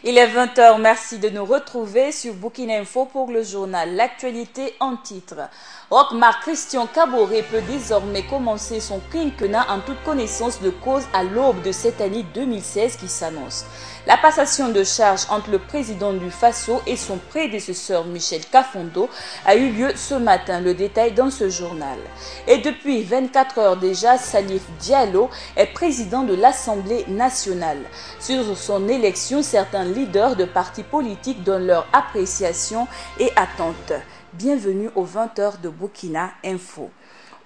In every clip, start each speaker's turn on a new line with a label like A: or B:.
A: Il est 20 h, merci de nous retrouver sur Burkina Info pour le journal L'actualité en titre. Roch-Marc Christian Kaboré peut désormais commencer son quinquennat en toute connaissance de cause à l'aube de cette année 2016 qui s'annonce. La passation de charge entre le président du Faso et son prédécesseur Michel Kafondo a eu lieu ce matin, le détail dans ce journal. Et depuis 24 heures déjà, Salif Diallo est président de l'Assemblée nationale. Sur son élection, certains leaders de partis politiques donnent leur appréciation et attentes. Bienvenue aux 20 h de Burkina Info.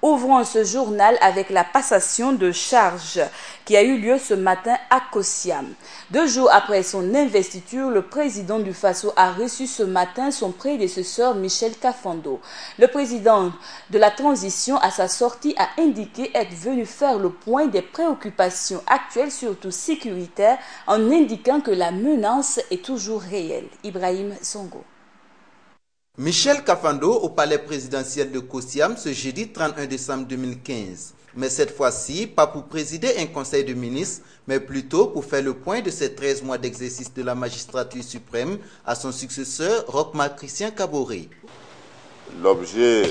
A: Ouvrons ce journal avec la passation de charge qui a eu lieu ce matin à Kossiam. 2 jours après son investiture, le président du Faso a reçu ce matin son prédécesseur Michel Kafondo. Le président de la transition, à sa sortie, a indiqué être venu faire le point des préoccupations actuelles, surtout sécuritaires, en indiquant que la menace est toujours réelle. Ibrahim Songo.
B: Michel Kafondo au palais présidentiel de Kossiam ce jeudi 31 décembre 2015. Mais cette fois-ci, pas pour présider un conseil de ministres, mais plutôt pour faire le point de ces 13 mois d'exercice de la magistrature suprême à son successeur, Roch-Marc Christian Kaboré.
C: L'objet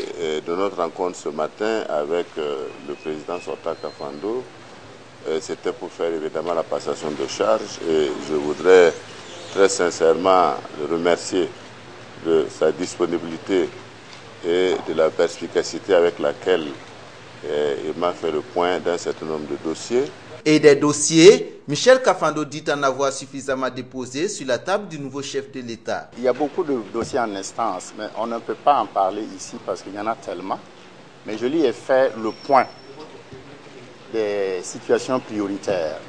C: de notre rencontre ce matin avec le président sortant Kafondo, c'était pour faire évidemment la passation de charge, et je voudrais très sincèrement le remercier de sa disponibilité et de la perspicacité avec laquelle il m'a fait le point d'un certain nombre de dossiers.
B: Et des dossiers, Michel Kafondo dit en avoir suffisamment déposé sur la table du nouveau chef de l'État.
D: Il y a beaucoup de dossiers en instance, mais on ne peut pas en parler ici parce qu'il y en a tellement. Mais je lui ai fait le point des situations prioritaires.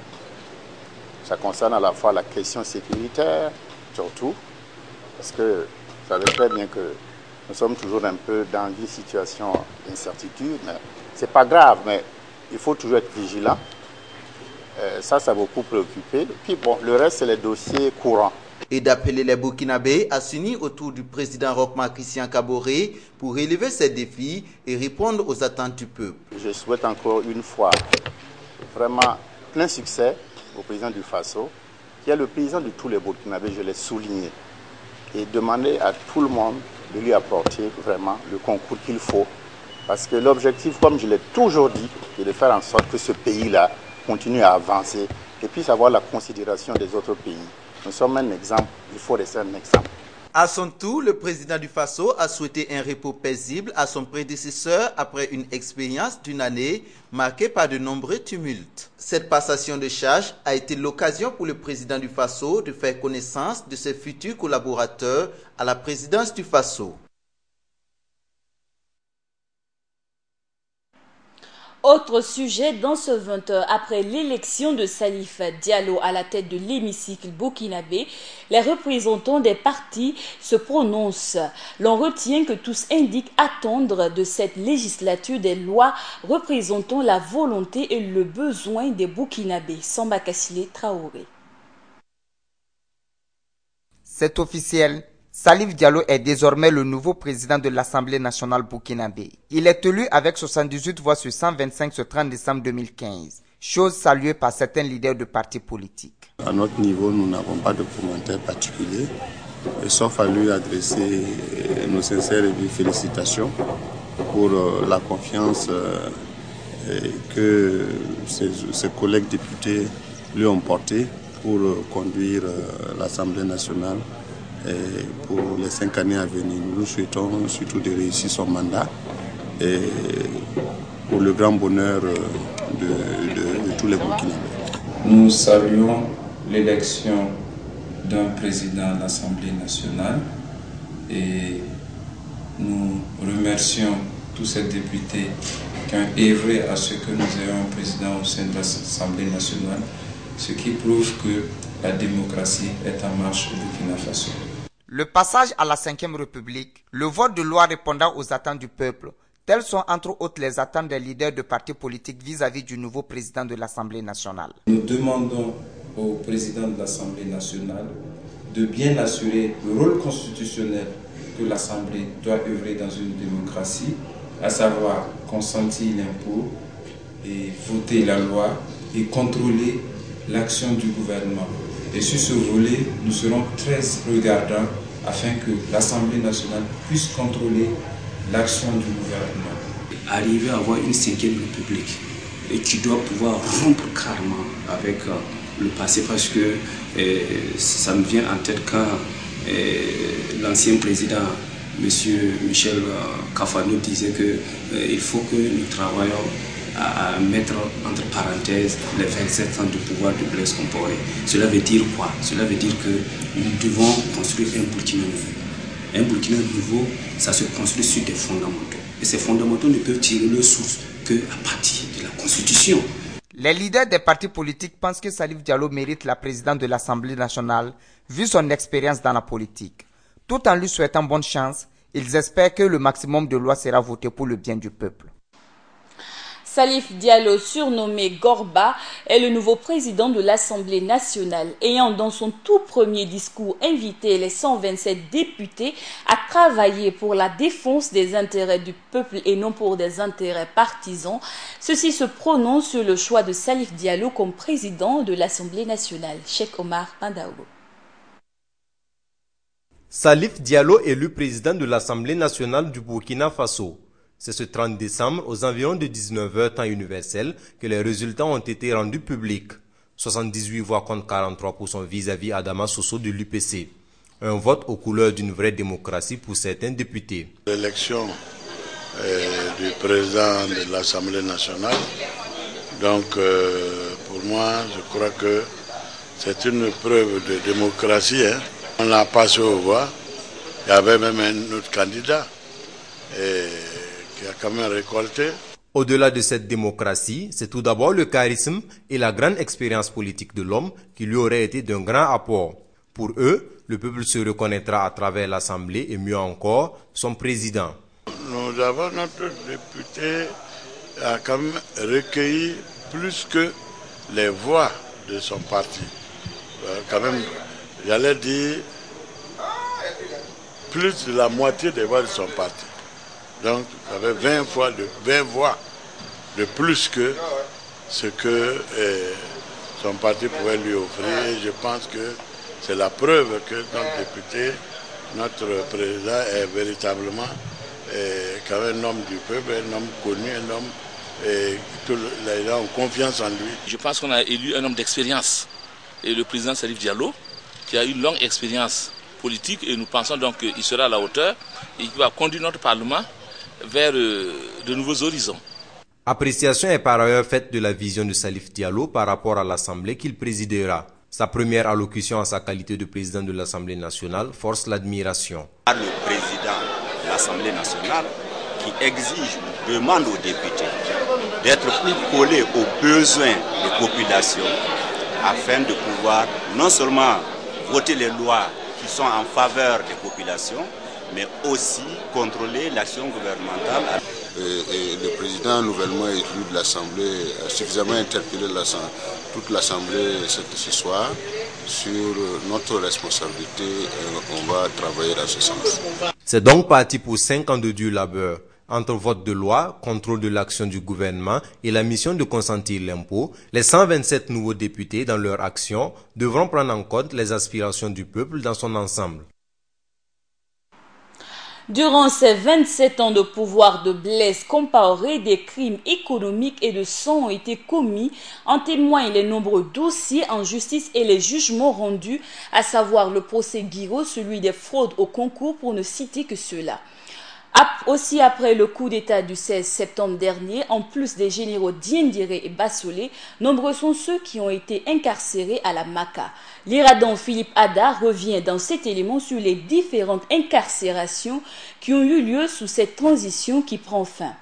D: Ça concerne à la fois la question sécuritaire, surtout, parce que vous savez très bien que nous sommes toujours un peu dans une situation d'incertitude, mais ce n'est pas grave, mais il faut toujours être vigilant. Ça a beaucoup préoccupé. Puis bon, le reste, c'est les dossiers courants.
B: Et d'appeler les Burkinabés à s'unir autour du président Roch-Marc Christian Kaboré pour relever ces défis et répondre aux attentes du peuple.
D: Je souhaite encore une fois vraiment plein succès au président du Faso, qui est le président de tous les Burkinabés, je l'ai souligné. Et demander à tout le monde de lui apporter vraiment le concours qu'il faut. Parce que l'objectif, comme je l'ai toujours dit, est de faire en sorte que ce pays-là continue à avancer et puisse avoir la considération des autres pays. Nous sommes un exemple, il faut rester un exemple.
B: À son tour, le président du Faso a souhaité un repos paisible à son prédécesseur après une expérience d'une année marquée par de nombreux tumultes. Cette passation de charge a été l'occasion pour le président du Faso de faire connaissance de ses futurs collaborateurs à la présidence du Faso.
A: Autre sujet dans ce 20 h, après l'élection de Salif Diallo à la tête de l'hémicycle burkinabé, les représentants des partis se prononcent. L'on retient que tous indiquent attendre de cette législature des lois représentant la volonté et le besoin des Burkinabés. Samba Kassile Traoré.
E: C'est officiel. Salif Diallo est désormais le nouveau président de l'Assemblée nationale burkinabé. Il est élu avec 78 voix sur 125 ce 30 décembre 2015, chose saluée par certains leaders de partis politiques.
F: À notre niveau, nous n'avons pas de commentaires particuliers, sauf à lui adresser nos sincères et vives félicitations pour la confiance que ses collègues députés lui ont portée pour conduire l'Assemblée nationale. Et pour les 5 années à venir, nous souhaitons surtout de réussir son mandat et pour le grand bonheur de tous les Burkinabés.
G: Nous saluons l'élection d'un président de l'Assemblée nationale et nous remercions tous ces députés qui ont œuvré à ce que nous ayons un président au sein de l'Assemblée nationale, ce qui prouve que la démocratie est en marche au Burkina Faso.
E: Le passage à la 5e République, le vote de loi répondant aux attentes du peuple, telles sont entre autres les attentes des leaders de partis politiques vis-à-vis du nouveau président de l'Assemblée nationale.
G: Nous demandons au président de l'Assemblée nationale de bien assurer le rôle constitutionnel que l'Assemblée doit œuvrer dans une démocratie, à savoir consentir l'impôt et voter la loi et contrôler l'action du gouvernement. Et sur ce volet, nous serons très regardants afin que l'Assemblée nationale puisse contrôler l'action du gouvernement.
H: Arriver à avoir une 5e République et qui doit pouvoir rompre carrément avec le passé, parce que ça me vient en tête quand l'ancien président, M. Michel Kafando, disait qu'il faut que nous travaillions à mettre entre parenthèses les 27 ans de pouvoir de Blaise Compaoré. Cela veut dire quoi? Cela veut dire que nous devons construire un Burkina nouveau. Un Burkina nouveau, ça se construit sur des fondamentaux. Et ces fondamentaux ne peuvent tirer leur source qu'à partir de la Constitution.
E: Les leaders des partis politiques pensent que Salif Diallo mérite la présidence de l'Assemblée nationale vu son expérience dans la politique. Tout en lui souhaitant bonne chance, ils espèrent que le maximum de lois sera voté pour le bien du peuple.
A: Salif Diallo, surnommé Gorba, est le nouveau président de l'Assemblée nationale, ayant dans son tout premier discours invité les 127 députés à travailler pour la défense des intérêts du peuple et non pour des intérêts partisans. Ceux-ci se prononcent sur le choix de Salif Diallo comme président de l'Assemblée nationale. Cheikh Omar Pandaogo.
I: Salif Diallo élu président de l'Assemblée nationale du Burkina Faso. C'est ce 30 décembre, aux environs de 19 h temps universel, que les résultats ont été rendus publics. 78 voix contre 43% vis-à-vis Adama Soso de l'UPC. Un vote aux couleurs d'une vraie démocratie pour certains députés.
J: L'élection du président de l'Assemblée nationale, donc pour moi, je crois que c'est une preuve de démocratie. On l'a passé aux voix, il y avait même un autre candidat qui a quand même récolté.
I: Au-delà de cette démocratie, c'est tout d'abord le charisme et la grande expérience politique de l'homme qui lui aurait été d'un grand apport. Pour eux, le peuple se reconnaîtra à travers l'Assemblée et mieux encore, son président.
J: Nous avons notre député a quand même recueilli plus que les voix de son parti. Quand même, j'allais dire plus de la moitié des voix de son parti. Donc, il y avait 20 voix de plus que ce que son parti pouvait lui offrir. Et je pense que c'est la preuve que notre député, notre président est véritablement quand même un homme du peuple, un homme connu, un homme tous les gens ont confiance en lui.
K: Je pense qu'on a élu un homme d'expérience. Et le président Salif Diallo, qui a une longue expérience politique, et nous pensons donc qu'il sera à la hauteur et qu'il va conduire notre Parlement vers de nouveaux horizons.
I: Appréciation est par ailleurs faite de la vision de Salif Diallo par rapport à l'Assemblée qu'il présidera. Sa première allocution en sa qualité de président de l'Assemblée nationale force l'admiration.
L: Le président de l'Assemblée nationale qui exige, demande aux députés d'être plus collés aux besoins des populations afin de pouvoir non seulement voter les lois qui sont en faveur des populations, mais aussi contrôler l'action gouvernementale.
F: Et le président nouvellement élu de l'Assemblée a suffisamment interpellé toute l'Assemblée ce soir sur notre responsabilité et on va travailler dans ce sens.
I: C'est donc parti pour 5 ans de dur labeur. Entre vote de loi, contrôle de l'action du gouvernement et la mission de consentir l'impôt, les 127 nouveaux députés dans leur action devront prendre en compte les aspirations du peuple dans son ensemble.
A: Durant ces 27 ans de pouvoir de Blaise Compaoré, des crimes économiques et de sang ont été commis. En témoignent les nombreux dossiers en justice et les jugements rendus, à savoir le procès Guiraud, celui des fraudes au concours, pour ne citer que ceux-là. Aussi après le coup d'État du 16 septembre dernier, en plus des généraux Diendéré et Bassolé, nombreux sont ceux qui ont été incarcérés à la Maka. L'Iradan Philippe Ada revient dans cet élément sur les différentes incarcérations qui ont eu lieu sous cette transition qui prend fin.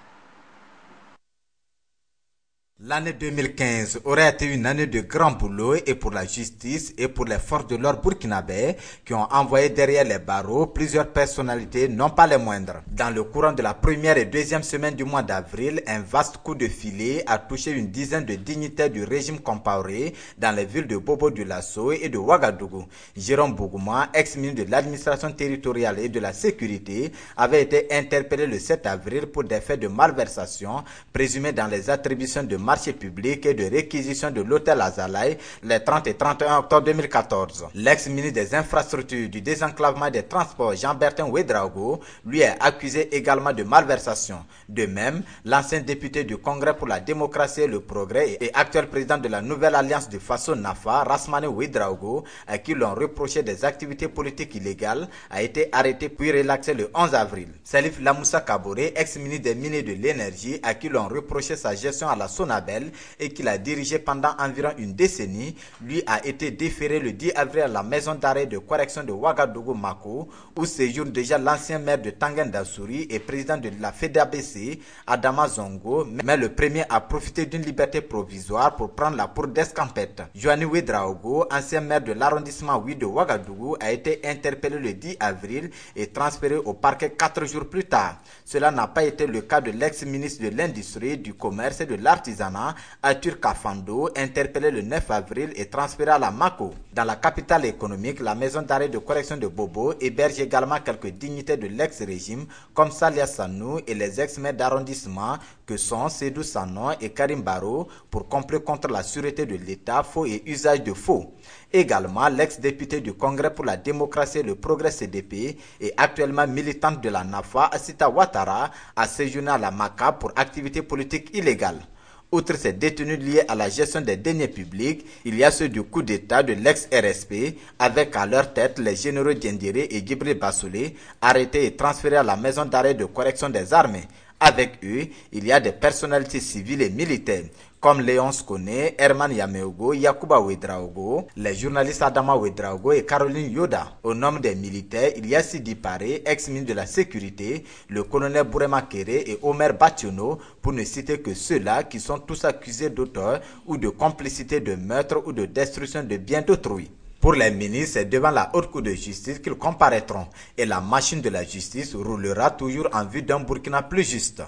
M: L'année 2015 aurait été une année de grand boulot et pour la justice et pour les forces de l'ordre burkinabais qui ont envoyé derrière les barreaux plusieurs personnalités, non pas les moindres. Dans le courant de la première et deuxième semaine du mois d'avril, un vaste coup de filet a touché une dizaine de dignitaires du régime Compaoré dans les villes de Bobo-Dioulasso et de Ouagadougou. Jérôme Bougouma, ex-ministre de l'administration territoriale et de la sécurité, avait été interpellé le 7 avril pour des faits de malversation présumés dans les attributions de marchés publics et de réquisition de l'hôtel Azalaï les 30 et 31 octobre 2014. L'ex-ministre des Infrastructures, du désenclavement et des Transports, Jean-Bertin Ouédraogo, lui est accusé également de malversation. De même, l'ancien député du Congrès pour la démocratie et le progrès et actuel président de la nouvelle alliance du Faso Nafa, Rasmane Ouédraogo, à qui l'on reprochait des activités politiques illégales, a été arrêté puis relaxé le 11 avril. Salif Lamoussa Kaboré, ex-ministre des Mines et de l'Énergie, à qui l'on reprochait sa gestion à la Sonabel et qu'il a dirigé pendant environ une décennie, lui a été déféré le 10 avril à la maison d'arrêt de correction de Ouagadougou-Mako, où séjourne déjà l'ancien maire de Tangen Dassouri et président de la FEDABC, Adama Zongo, mais le premier a profité d'une liberté provisoire pour prendre la pour d'escampette. Joanny Ouédraogo, ancien maire de l'arrondissement 8 de Ouagadougou, a été interpellé le 10 avril et transféré au parquet 4 jours plus tard. Cela n'a pas été le cas de l'ex-ministre de l'Industrie, du Commerce et de l'Artisanat, Arthur Kafando, interpellé le 9 avril et transféré à la Mako. Dans la capitale économique, la maison d'arrêt de correction de Bobo héberge également quelques dignités de l'ex-régime comme Salia Sanou et les ex-maires d'arrondissement que sont Sédou Sanon et Karim Baro pour complot contre la sûreté de l'État, faux et usage de faux. Également, l'ex-député du Congrès pour la démocratie et le progrès CDP et actuellement militante de la NAFA, Assita Ouattara, a séjourné à la Maka pour activité politique illégale. Outre ces détenus liés à la gestion des deniers publics, il y a ceux du coup d'État de l'ex-RSP, avec à leur tête les généraux Diendéré et Djibril Bassoulé, arrêtés et transférés à la maison d'arrêt de correction des armées. Avec eux, il y a des personnalités civiles et militaires, comme Léonce Koné, Herman Yameogo, Yacouba Ouédraogo, les journalistes Adama Ouédraogo et Caroline Yoda. Au nom des militaires, il y a Sidi Paré, ex-ministre de la Sécurité, le colonel Bourema Kéré et Omer Bationo, pour ne citer que ceux-là qui sont tous accusés d'auteur ou de complicité de meurtre ou de destruction de biens d'autrui. Pour les ministres, c'est devant la haute cour de justice qu'ils comparaîtront et la machine de la justice roulera toujours en vue d'un Burkina plus juste.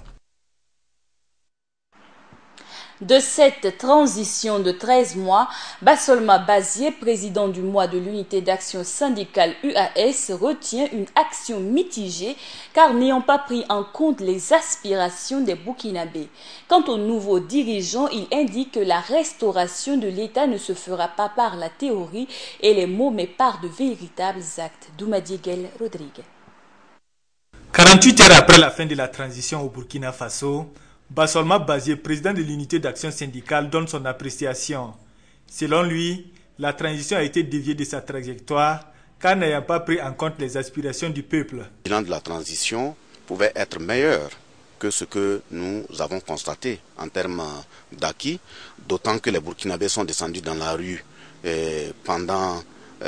A: De cette transition de 13 mois, Bassolma Bazié, président du mois de l'unité d'action syndicale UAS, retient une action mitigée car n'ayant pas pris en compte les aspirations des Burkinabés. Quant aux nouveaux dirigeants, il indique que la restauration de l'État ne se fera pas par la théorie et les mots mais par de véritables actes. Doumadiguel Rodrigue.
N: 48 heures après la fin de la transition au Burkina Faso, Bassolma Bazié, président de l'unité d'action syndicale, donne son appréciation. Selon lui, la transition a été déviée de sa trajectoire car n'ayant pas pris en compte les aspirations du peuple.
O: Le bilan de la transition pouvait être meilleur que ce que nous avons constaté en termes d'acquis, d'autant que les Burkinabés sont descendus dans la rue pendant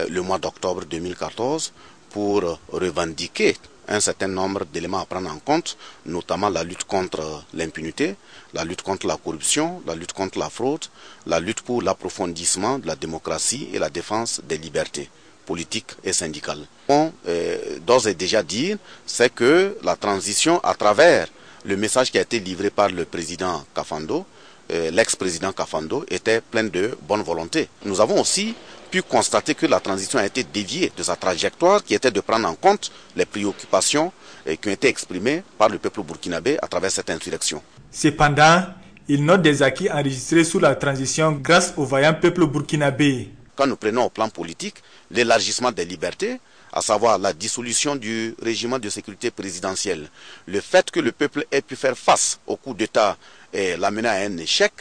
O: le mois d'octobre 2014 pour revendiquer un certain nombre d'éléments à prendre en compte, notamment la lutte contre l'impunité, la lutte contre la corruption, la lutte contre la fraude, la lutte pour l'approfondissement de la démocratie et la défense des libertés politiques et syndicales. D'ores et déjà dire, c'est que la transition, à travers le message qui a été livré par le président Kafando, l'ex-président Kafando, était pleine de bonne volonté. Nous avons aussi pu constater que la transition a été déviée de sa trajectoire qui était de prendre en compte les préoccupations qui ont été exprimées par le peuple burkinabé à travers cette insurrection.
N: Cependant, il note des acquis enregistrés sous la transition grâce au vaillant peuple burkinabé.
O: Quand nous prenons au plan politique l'élargissement des libertés, à savoir la dissolution du régime de sécurité présidentielle, le fait que le peuple ait pu faire face au coup d'État et l'amener à un échec,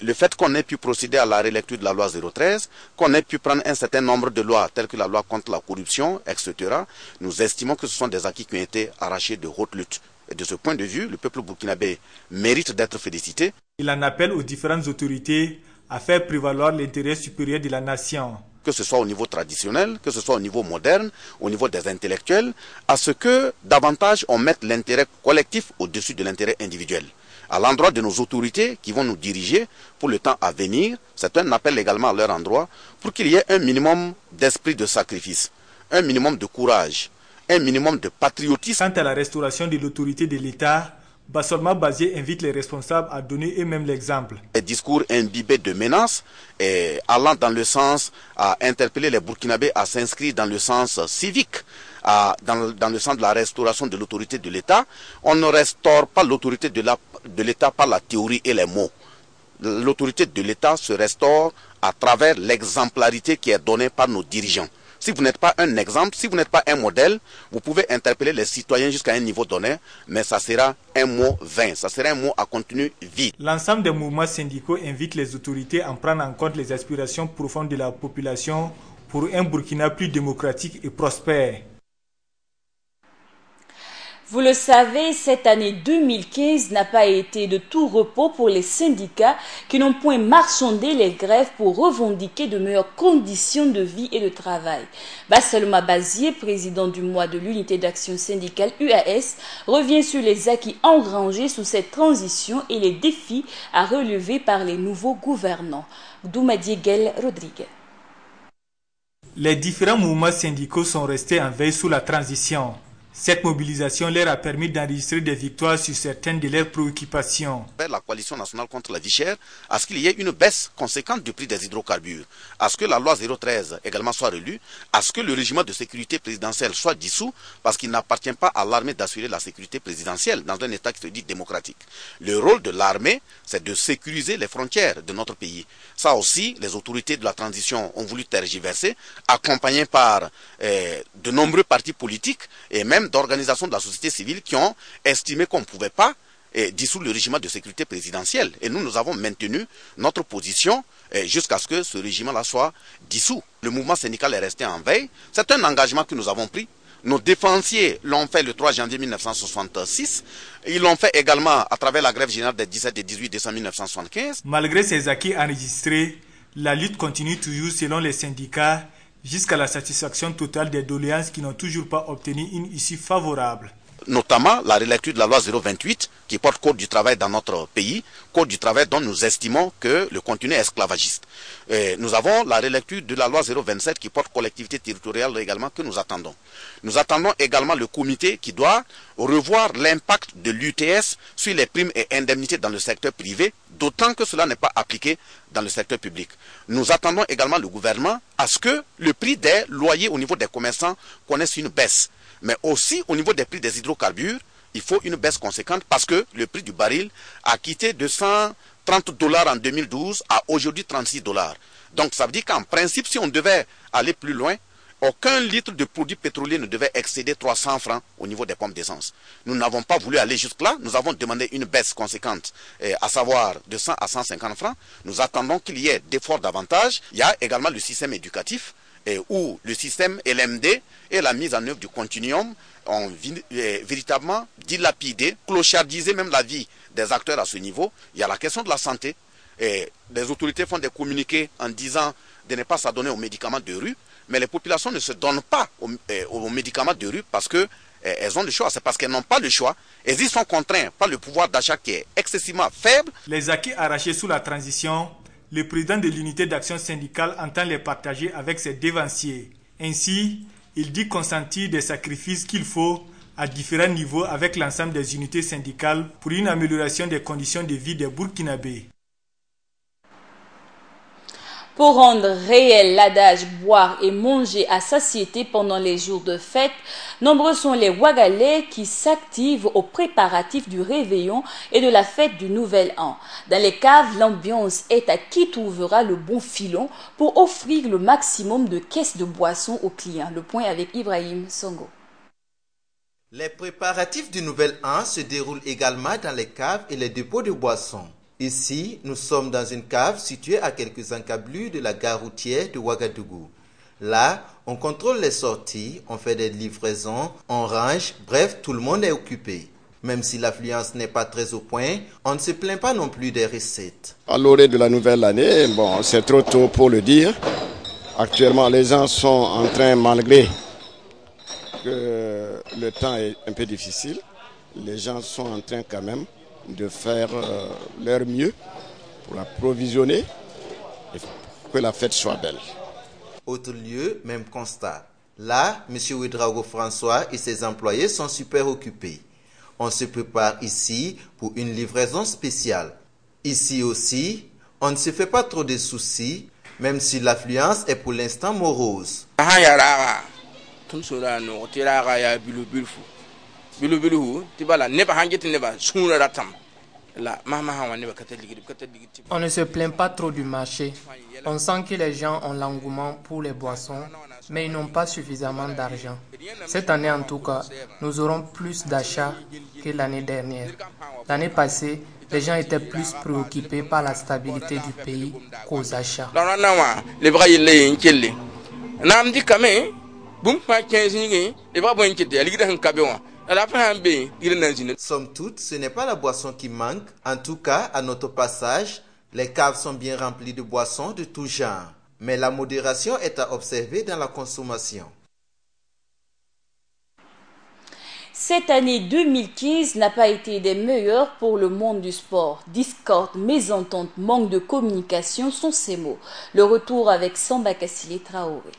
O: le fait qu'on ait pu procéder à la relecture de la loi 013, qu'on ait pu prendre un certain nombre de lois telles que la loi contre la corruption, etc., nous estimons que ce sont des acquis qui ont été arrachés de haute lutte. Et de ce point de vue, le peuple burkinabé mérite d'être félicité.
N: Il en appelle aux différentes autorités à faire prévaloir l'intérêt supérieur de la nation.
O: Que ce soit au niveau traditionnel, que ce soit au niveau moderne, au niveau des intellectuels, à ce que davantage on mette l'intérêt collectif au-dessus de l'intérêt individuel. À l'endroit de nos autorités qui vont nous diriger pour le temps à venir, c'est un appel également à leur endroit pour qu'il y ait un minimum d'esprit de sacrifice, un minimum de courage, un minimum de patriotisme.
N: Quant à la restauration de l'autorité de l'État, Bassolma Bazié invite les responsables à donner eux-mêmes l'exemple.
O: Les discours imbibés de menaces et allant dans le sens à interpeller les Burkinabés à s'inscrire dans le sens civique, dans le sens de la restauration de l'autorité de l'État. On ne restaure pas l'autorité de l'État par la théorie et les mots. l'autorité de l'État se restaure à travers l'exemplarité qui est donnée par nos dirigeants. Si vous n'êtes pas un exemple, si vous n'êtes pas un modèle, vous pouvez interpeller les citoyens jusqu'à un niveau donné, mais ça sera un mot vain, ça sera un mot à contenu vide.
N: L'ensemble des mouvements syndicaux invitent les autorités à prendre en compte les aspirations profondes de la population pour un Burkina plus démocratique et prospère.
A: Vous le savez, cette année 2015 n'a pas été de tout repos pour les syndicats qui n'ont point marchandé les grèves pour revendiquer de meilleures conditions de vie et de travail. Basselma Bazier, président du mois de l'unité d'action syndicale UAS, revient sur les acquis engrangés sous cette transition et les défis à relever par les nouveaux gouvernants. Doumadiegel Rodriguez.
N: Les différents mouvements syndicaux sont restés en veille sous la transition. Cette mobilisation leur a permis d'enregistrer des victoires sur certaines de leurs préoccupations.
O: La coalition nationale contre la vie chère, à ce qu'il y ait une baisse conséquente du prix des hydrocarbures, à ce que la loi 013 également soit relue, à ce que le régime de sécurité présidentielle soit dissous, parce qu'il n'appartient pas à l'armée d'assurer la sécurité présidentielle dans un État qui se dit démocratique. Le rôle de l'armée, c'est de sécuriser les frontières de notre pays. Ça aussi, les autorités de la transition ont voulu tergiverser, accompagnés par de nombreux partis politiques et même d'organisations de la société civile qui ont estimé qu'on ne pouvait pas dissoudre le régime de sécurité présidentielle. Et nous avons maintenu notre position jusqu'à ce que ce régime-là soit dissous. Le mouvement syndical est resté en veille. C'est un engagement que nous avons pris. Nos défensiers l'ont fait le 3 janvier 1966. Ils l'ont fait également à travers la grève générale des 17 et 18 décembre 1975.
N: Malgré ces acquis enregistrés, la lutte continue toujours selon les syndicats jusqu'à la satisfaction totale des doléances qui n'ont toujours pas obtenu une issue favorable.
O: Notamment la relecture de la loi 028 qui porte code du travail dans notre pays, code du travail dont nous estimons que le contenu est esclavagiste. Nous avons la relecture de la loi 027 qui porte collectivité territoriale également que nous attendons. Nous attendons également le comité qui doit revoir l'impact de l'UTS sur les primes et indemnités dans le secteur privé, d'autant que cela n'est pas appliqué dans le secteur public. Nous attendons également le gouvernement à ce que le prix des loyers au niveau des commerçants connaisse une baisse. Mais aussi au niveau des prix des hydrocarbures, il faut une baisse conséquente parce que le prix du baril a quitté de $130 en 2012 à aujourd'hui $36. Donc ça veut dire qu'en principe, si on devait aller plus loin, aucun litre de produit pétrolier ne devait excéder 300 francs au niveau des pompes d'essence. Nous n'avons pas voulu aller jusque-là. Nous avons demandé une baisse conséquente, à savoir de 100 à 150 francs. Nous attendons qu'il y ait d'efforts davantage. Il y a également le système éducatif où le système LMD et la mise en œuvre du continuum ont véritablement dilapidé, clochardisé même la vie des acteurs à ce niveau. Il y a la question de la santé. Les autorités font des communiqués en disant de ne pas s'adonner aux médicaments de rue, mais les populations ne se donnent pas aux médicaments de rue parce qu'elles ont le choix. C'est parce qu'elles n'ont pas le choix. Elles y sont contraintes par le pouvoir d'achat qui est excessivement faible.
N: Les acquis arrachés sous la transition, le président de l'unité d'action syndicale entend les partager avec ses dévanciers. Ainsi, il dit consentir des sacrifices qu'il faut à différents niveaux avec l'ensemble des unités syndicales pour une amélioration des conditions de vie des Burkinabés.
A: Pour rendre réel l'adage boire et manger à satiété pendant les jours de fête, nombreux sont les Ouagalais qui s'activent aux préparatifs du réveillon et de la fête du Nouvel An. Dans les caves, l'ambiance est à qui trouvera le bon filon pour offrir le maximum de caisses de boissons aux clients. Le point avec Ibrahim Songo.
B: Les préparatifs du Nouvel An se déroulent également dans les caves et les dépôts de boissons. Ici, nous sommes dans une cave située à quelques encablures de la gare routière de Ouagadougou. Là, on contrôle les sorties, on fait des livraisons, on range, bref, tout le monde est occupé. Même si l'affluence n'est pas très au point, on ne se plaint pas non plus des recettes.
P: À l'orée de la nouvelle année, bon, c'est trop tôt pour le dire. Actuellement, les gens sont en train, malgré que le temps est un peu difficile, les gens sont en train quand même de faire leur mieux pour approvisionner et que la fête soit belle.
B: Autre lieu, même constat. Là, M. Ouedraogo François et ses employés sont super occupés. On se prépare ici pour une livraison spéciale. Ici aussi, on ne se fait pas trop de soucis, même si l'affluence est pour l'instant morose.
Q: On ne se plaint pas trop du marché. On sent que les gens ont l'engouement pour les boissons, mais ils n'ont pas suffisamment d'argent. Cette année en tout cas, nous aurons plus d'achats que l'année dernière. L'année passée, les gens étaient plus préoccupés par la stabilité du pays qu'aux achats.
B: Somme toute, ce n'est pas la boisson qui manque. En tout cas, à notre passage, les caves sont bien remplies de boissons de tout genre. Mais la modération est à observer dans la consommation.
A: Cette année 2015 n'a pas été des meilleures pour le monde du sport. Discorde, mésentente, manque de communication sont ces mots. Le retour avec Samba Kassile Traoré.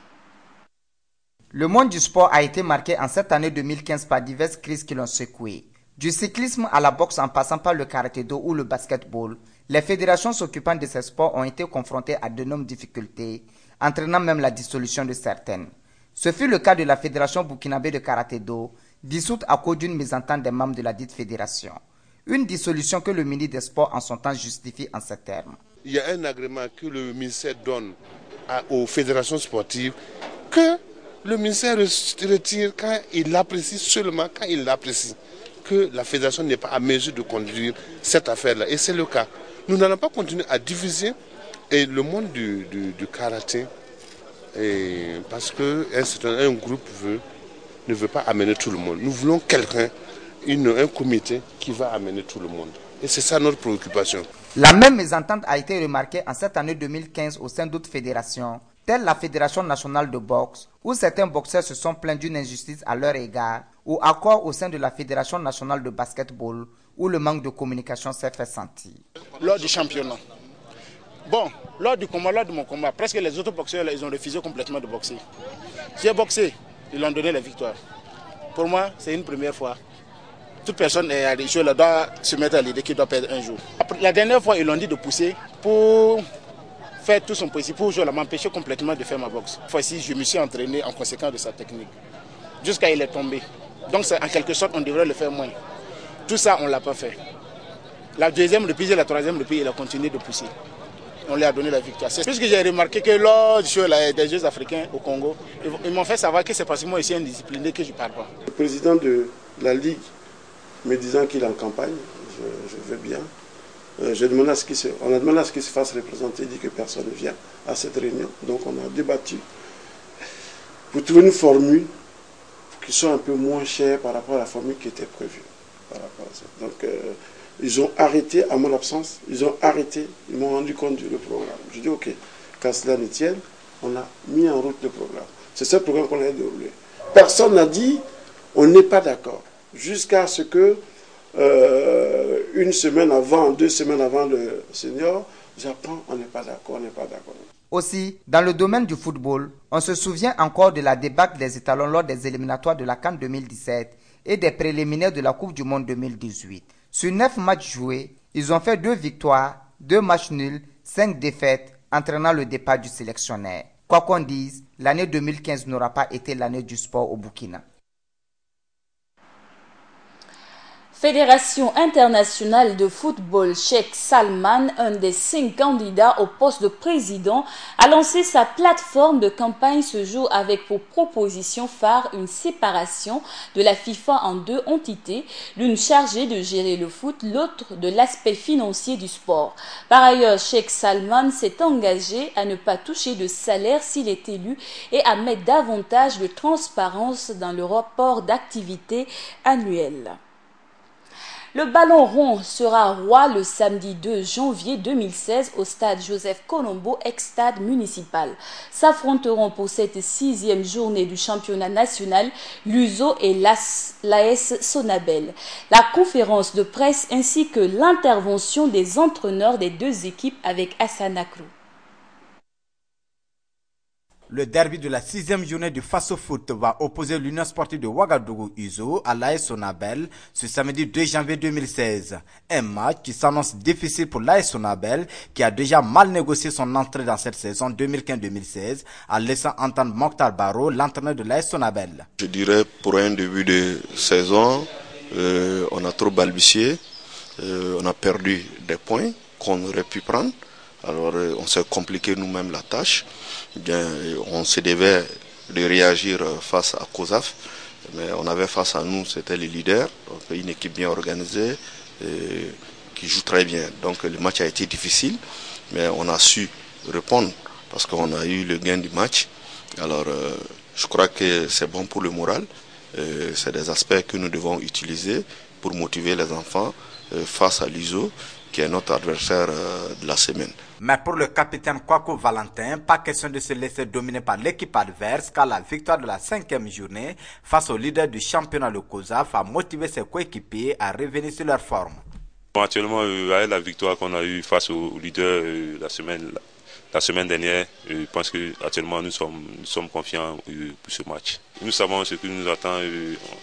E: Le monde du sport a été marqué en cette année 2015 par diverses crises qui l'ont secoué. Du cyclisme à la boxe en passant par le karaté-do ou le basketball, les fédérations s'occupant de ces sports ont été confrontées à d'énormes difficultés, entraînant même la dissolution de certaines. Ce fut le cas de la fédération burkinabé de karaté-do, dissoute à cause d'une mésentente des membres de la dite fédération. Une dissolution que le ministre des Sports en son temps justifie en ces termes.
R: Il y a un agrément que le ministère donne aux fédérations sportives que le ministère retire quand il l'apprécie, seulement quand il l'apprécie, que la fédération n'est pas à mesure de conduire cette affaire-là. Et c'est le cas. Nous n'allons pas continuer à diviser le monde du karaté parce qu'un groupe ne veut pas amener tout le monde. Nous voulons quelqu'un, un comité qui va amener tout le monde. Et c'est ça notre préoccupation.
E: La même mésentente a été remarquée en cette année 2015 au sein d'autres fédérations, telle la Fédération nationale de boxe, où certains boxeurs se sont plaints d'une injustice à leur égard, ou encore au sein de la Fédération nationale de basketball, où le manque de communication s'est fait sentir.
D: Lors du championnat, lors de mon combat, presque les autres boxeurs, ils ont refusé complètement de boxer. J'ai boxé, ils ont donné la victoire. Pour moi, c'est une première fois. Toute personne doit se mettre à l'idée qu'il doit perdre un jour. La dernière fois, ils l'ont dit de pousser pour faire tout son possible pour m'empêcher complètement de faire ma boxe. Cette fois-ci, je me suis entraîné en conséquence de sa technique, jusqu'à il est tombé. Donc, en quelque sorte, on devrait le faire moins. Tout ça, on ne l'a pas fait. La deuxième reprise et la troisième reprise, il a continué de pousser. On lui a donné la victoire. Puisque j'ai remarqué que lors des Jeux africains au Congo, ils m'ont fait savoir que c'est parce que moi, je suis indiscipliné que je ne parle pas.
P: Le président de la Ligue me disant qu'il est en campagne, je veux bien. On a demandé à ce qu'il se fasse représenter, il dit que personne ne vient à cette réunion. Donc on a débattu pour trouver une formule qui soit un peu moins chère par rapport à la formule qui était prévue. Par rapport à ça. Donc ils ont arrêté, à mon absence, ils m'ont rendu compte du programme. Je dis ok, qu'à cela ne tienne, on a mis en route le programme. C'est ce programme qu'on a déroulé. Personne n'a dit on n'est pas d'accord. Jusqu'à ce que une semaine avant, 2 semaines avant le senior, j'apprends on n'est pas d'accord, on n'est pas d'accord.
E: Aussi, dans le domaine du football, on se souvient encore de la débâcle des étalons lors des éliminatoires de la CAN 2017 et des préliminaires de la Coupe du Monde 2018. Sur 9 matchs joués, ils ont fait 2 victoires, 2 matchs nuls, 5 défaites, entraînant le départ du sélectionneur. Quoi qu'on dise, l'année 2015 n'aura pas été l'année du sport au Burkina.
A: Fédération internationale de football, Sheikh Salman, un des 5 candidats au poste de président, a lancé sa plateforme de campagne ce jour avec pour proposition phare une séparation de la FIFA en 2 entités, l'une chargée de gérer le foot, l'autre de l'aspect financier du sport. Par ailleurs, Sheikh Salman s'est engagé à ne pas toucher de salaire s'il est élu et à mettre davantage de transparence dans le rapport d'activité annuel. Le ballon rond sera roi le samedi 2 janvier 2016 au stade Joseph Colombo, ex-stade municipal. S'affronteront pour cette 6e journée du championnat national l'USO et l'AS Sonabel. La conférence de presse ainsi que l'intervention des entraîneurs des 2 équipes avec Hassan Akrou.
M: Le derby de la 6e journée du Faso Foot va opposer l'Union sportive de Ouagadougou USO à l'AS Sonabel ce samedi 2 janvier 2016. Un match qui s'annonce difficile pour l'AS Sonabel qui a déjà mal négocié son entrée dans cette saison 2015-2016 en laissant entendre Mokhtar Baro, l'entraîneur de l'AS Sonabel.
S: Je dirais pour un début de saison, on a trop balbutié. on a perdu des points qu'on aurait pu prendre. Alors on s'est compliqué nous-mêmes la tâche. Bien, on se devait de réagir face à COSAF, mais on avait face à nous, c'était les leaders, donc une équipe bien organisée qui joue très bien. Donc le match a été difficile, mais on a su répondre parce qu'on a eu le gain du match. Alors je crois que c'est bon pour le moral. C'est des aspects que nous devons utiliser pour motiver les enfants face à l'ISO, qui est notre adversaire de la semaine.
M: Mais pour le capitaine Kwaku Valentin, pas question de se laisser dominer par l'équipe adverse, car la victoire de la 5e journée face au leader du championnat, le COSAF, a motivé ses coéquipiers à revenir sur leur forme.
T: Bon, actuellement, avec la victoire qu'on a eue face au leader la semaine dernière, je pense qu'actuellement nous sommes confiants pour ce match. Nous savons ce qui nous attend,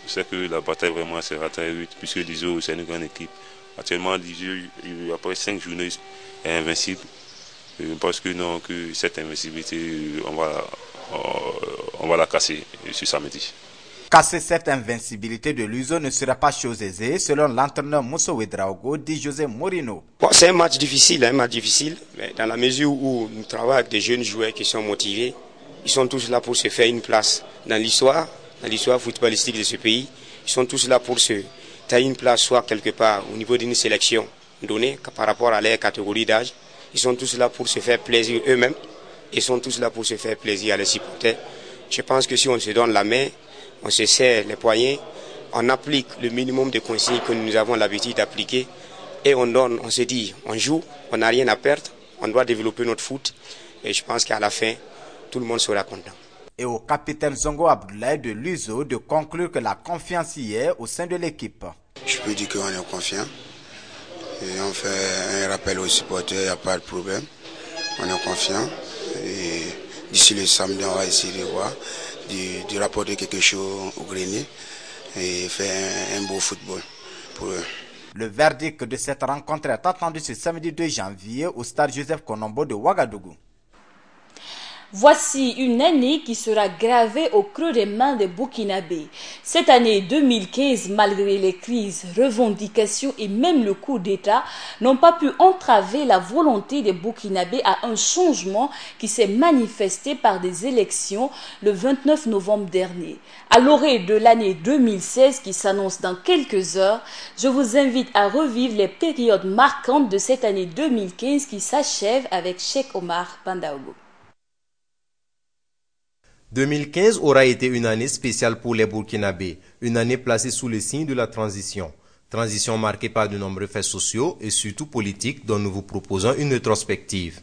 T: c'est que la bataille vraiment sera très rude, puisque l'ISO c'est une grande équipe. Actuellement, l'ISO, après 5 journées, est invincible. Parce que non, que cette invincibilité, on va la casser ce samedi.
M: Casser cette invincibilité de l'USO ne sera pas chose aisée, selon l'entraîneur Moussa Ouedraogo, dit José Mourinho.
U: Bon, c'est un match difficile, mais dans la mesure où nous travaillons avec des jeunes joueurs qui sont motivés, ils sont tous là pour se faire une place dans l'histoire footballistique de ce pays. Ils sont tous là pour se tailler une place, soit quelque part au niveau d'une sélection donnée par rapport à leur catégorie d'âge. Ils sont tous là pour se faire plaisir eux-mêmes. Ils sont tous là pour se faire plaisir à les supporters. Je pense que si on se donne la main, on se serre les poignets, on applique le minimum de consignes que nous avons l'habitude d'appliquer et on se dit, on joue, on n'a rien à perdre, on doit développer notre foot et je pense qu'à la fin, tout le monde sera content.
M: Et au capitaine Zongo Abdoulaye de l'USO de conclure que la confiance y est au sein de l'équipe.
V: Je peux dire qu'on est confiant. Et on fait un rappel aux supporters, il n'y a pas de problème. On est confiant. Et d'ici le samedi, on va essayer de voir, de rapporter quelque chose au grenier et faire un beau football pour eux.
M: Le verdict de cette rencontre est attendu ce samedi 2 janvier au stade Joseph Konombo de Ouagadougou.
A: Voici une année qui sera gravée au creux des mains des Burkinabés. Cette année 2015, malgré les crises, revendications et même le coup d'État, n'ont pas pu entraver la volonté des Burkinabés à un changement qui s'est manifesté par des élections le 29 novembre dernier. À l'orée de l'année 2016 qui s'annonce dans quelques heures, je vous invite à revivre les périodes marquantes de cette année 2015 qui s'achève avec Cheikh Omar Bandaogo.
I: 2015 aura été une année spéciale pour les Burkinabés, une année placée sous le signe de la transition. Transition marquée par de nombreux faits sociaux et surtout politiques dont nous vous proposons une rétrospective.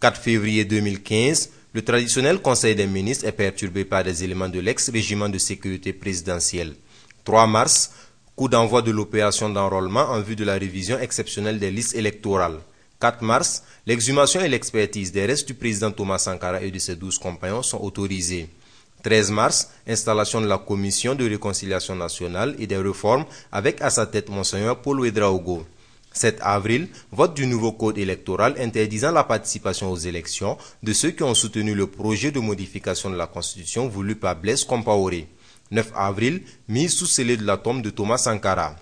I: 4 février 2015, le traditionnel Conseil des ministres est perturbé par des éléments de l'ex-régiment de sécurité présidentielle. 3 mars, coup d'envoi de l'opération d'enrôlement en vue de la révision exceptionnelle des listes électorales. 4 mars, l'exhumation et l'expertise des restes du président Thomas Sankara et de ses 12 compagnons sont autorisées. 13 mars, installation de la commission de réconciliation nationale et des réformes avec à sa tête Monseigneur Paul Ouedraogo. 7 avril, vote du nouveau code électoral interdisant la participation aux élections de ceux qui ont soutenu le projet de modification de la Constitution voulu par Blaise Compaoré. 9 avril, mise sous scellé de la tombe de Thomas Sankara.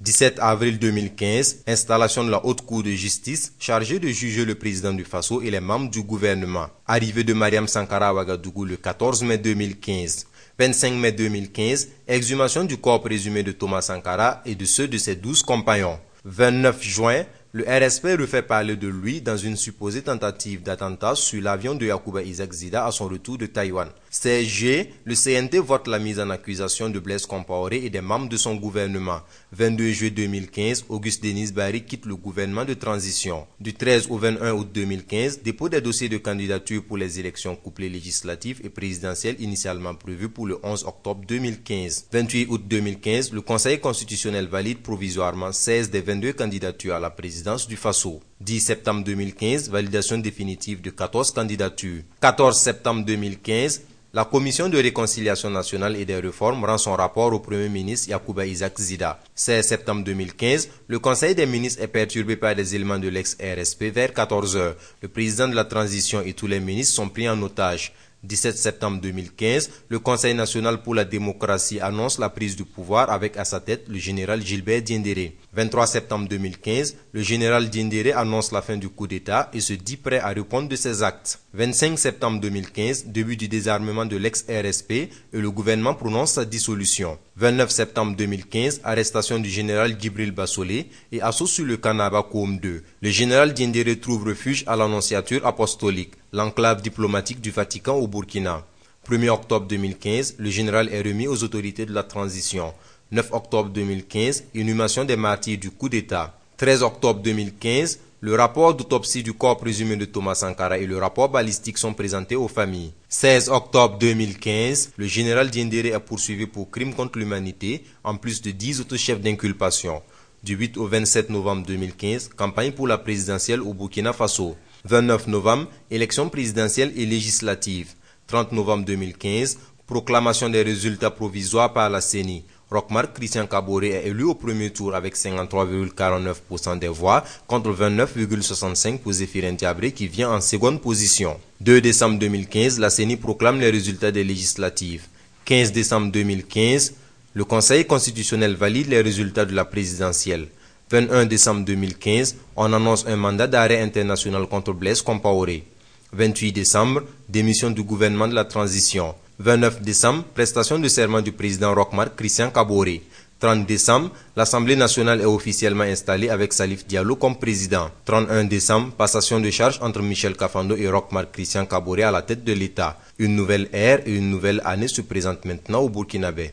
I: 17 avril 2015, installation de la Haute Cour de justice chargée de juger le président du Faso et les membres du gouvernement. Arrivée de Mariam Sankara à Ouagadougou le 14 mai 2015. 25 mai 2015, exhumation du corps présumé de Thomas Sankara et de ceux de ses 12 compagnons. 29 juin, le RSP refait parler de lui dans une supposée tentative d'attentat sur l'avion de Yacouba Isaac Zida à son retour de Taïwan. 16 juillet, le CNT vote la mise en accusation de Blaise Compaoré et des membres de son gouvernement. 22 juillet 2015, Auguste Denis Barry quitte le gouvernement de transition. Du 13 au 21 août 2015, dépôt des dossiers de candidature pour les élections couplées législatives et présidentielles initialement prévues pour le 11 octobre 2015. 28 août 2015, le Conseil constitutionnel valide provisoirement 16 des 22 candidatures à la présidence du Faso. 10 septembre 2015, validation définitive de 14 candidatures. 14 septembre 2015, la Commission de réconciliation nationale et des réformes rend son rapport au Premier ministre Yacouba Isaac Zida. 16 septembre 2015, le Conseil des ministres est perturbé par des éléments de l'ex-RSP vers 14 h. Le président de la transition et tous les ministres sont pris en otage. 17 septembre 2015, le Conseil national pour la démocratie annonce la prise du pouvoir avec à sa tête le général Gilbert Diendéré. 23 septembre 2015, le général Diendéré annonce la fin du coup d'État et se dit prêt à répondre de ses actes. 25 septembre 2015, début du désarmement de l'ex-RSP et le gouvernement prononce sa dissolution. 29 septembre 2015, arrestation du général Djibril Bassolé et assaut sur le Kanaba Koum 2. Le général Diendéré trouve refuge à l'Annonciature apostolique, l'enclave diplomatique du Vatican au Burkina. 1er octobre 2015, le général est remis aux autorités de la transition. 9 octobre 2015, inhumation des martyrs du coup d'État. 13 octobre 2015, le rapport d'autopsie du corps présumé de Thomas Sankara et le rapport balistique sont présentés aux familles. 16 octobre 2015, le général Diendéré est poursuivi pour crimes contre l'humanité, en plus de 10 autres chefs d'inculpation. Du 8 au 27 novembre 2015, campagne pour la présidentielle au Burkina Faso. 29 novembre, élections présidentielles et législatives. 30 novembre 2015, proclamation des résultats provisoires par la CENI. Roch-Marc Christian Kaboré est élu au premier tour avec 53,49% des voix contre 29,65% pour Zéphirin Diabré qui vient en seconde position. 2 décembre 2015, la CENI proclame les résultats des législatives. 15 décembre 2015, le Conseil constitutionnel valide les résultats de la présidentielle. 21 décembre 2015, on annonce un mandat d'arrêt international contre Blaise Compaoré. 28 décembre, démission du gouvernement de la transition. 29 décembre, prestation de serment du président Roch-Marc Christian Kaboré. 30 décembre, l'Assemblée nationale est officiellement installée avec Salif Diallo comme président. 31 décembre, passation de charge entre Michel Kafando et Roch-Marc Christian Kaboré à la tête de l'État. Une nouvelle ère et une nouvelle année se présentent maintenant au Burkinabé.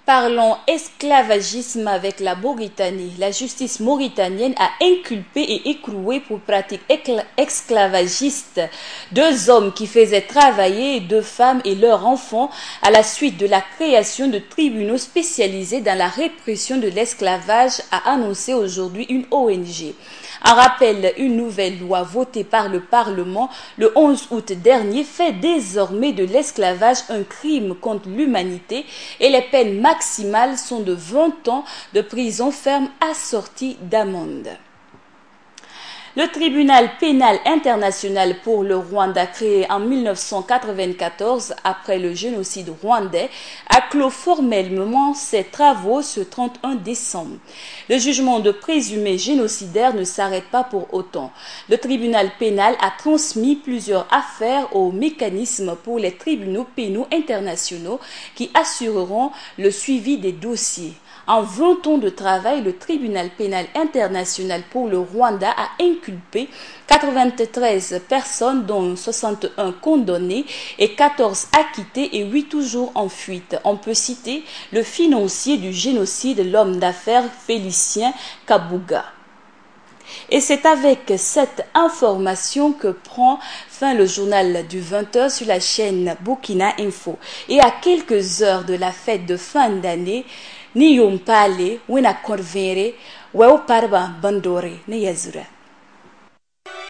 A: Parlons esclavagisme avec la Mauritanie. La justice mauritanienne a inculpé et écroué pour pratique esclavagiste 2 hommes qui faisaient travailler 2 femmes et leurs enfants à la suite de la création de tribunaux spécialisés dans la répression de l'esclavage, a annoncé aujourd'hui une ONG. En rappel, une nouvelle loi votée par le Parlement le 11 août dernier fait désormais de l'esclavage un crime contre l'humanité et les peines maximales sont de 20 ans de prison ferme assorties d'amende. Le tribunal pénal international pour le Rwanda, créé en 1994 après le génocide rwandais, a clos formellement ses travaux ce 31 décembre. Le jugement de présumés génocidaires ne s'arrête pas pour autant. Le tribunal pénal a transmis plusieurs affaires au mécanisme pour les tribunaux pénaux internationaux qui assureront le suivi des dossiers. En 20 ans de travail, le tribunal pénal international pour le Rwanda a inculpé 93 personnes, dont 61 condamnées et 14 acquittés et 8 toujours en fuite. On peut citer le financier du génocide, l'homme d'affaires Félicien Kabuga. Et c'est avec cette information que prend fin le journal du 20h sur la chaîne Burkina Info. Et à quelques heures de la fête de fin d'année, ni yompale wina korvere wa parba bandore ne yazura.